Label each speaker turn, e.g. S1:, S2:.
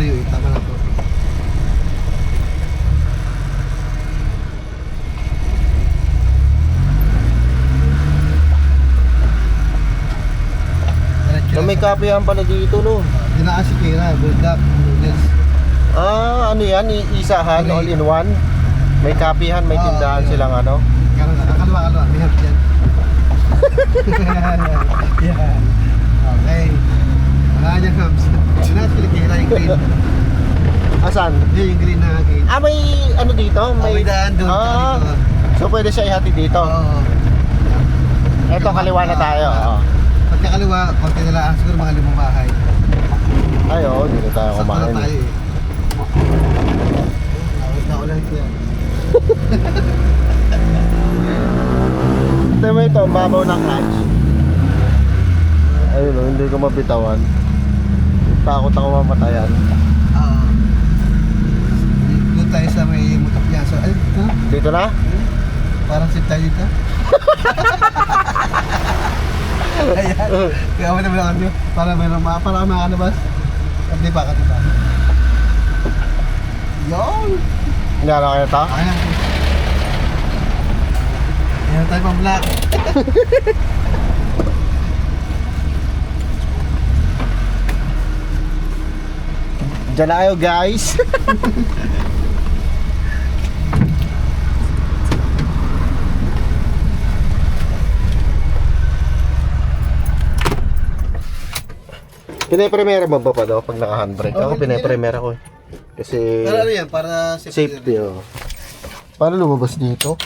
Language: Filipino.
S1: malayo eh. Tama na to.
S2: So, may kapihan pala dito, no?
S1: Dinaasi kira, buldak, noodles.
S2: Ah, ano yan? Isahan, all in one? May kapihan, may tindahan silang ano?
S1: Kaliwa, may help yan. Yan. Okay. Wala niyang hubs. Dinaasi kira yung green.
S2: Asan?
S1: Yan yung green na gate.
S2: Ah, may ano dito?
S1: May daan doon.
S2: Ah,
S1: Dito.
S2: so pwede siya ihati dito.
S1: Oo.
S2: Eto, kaliwa na tayo. Oo.
S1: Pagkakaliwa, konti na lang. Siguro mga 5 bahay.
S2: Ay, oo, dito tayo
S1: Sakto na
S2: kumain.
S1: tayo eh. Awit na ulit yan.
S2: Ito mo ito, babaw ng clutch. Ayun o, hindi ko mabitawan. Takot ako mamatayan.
S1: Oo. Doon tayo sa may Mutapyaso. Ay, ito.
S2: Dito na?
S1: Parang sit tayo dito. Ayan. Kaya mo naman ako dito. Para makalabas. Hindi pa, kati pa. Yun!
S2: Hinala kayo ito?
S1: Ayan. Ayan tayo pang black.
S2: Diyan na kayo guys. Pinapremera mo ba pa daw pag naka-handbrake? Ako pinapremera ko eh. Kasi
S1: Pero ano yan? Para
S2: safety oh. Paano lumabas dito?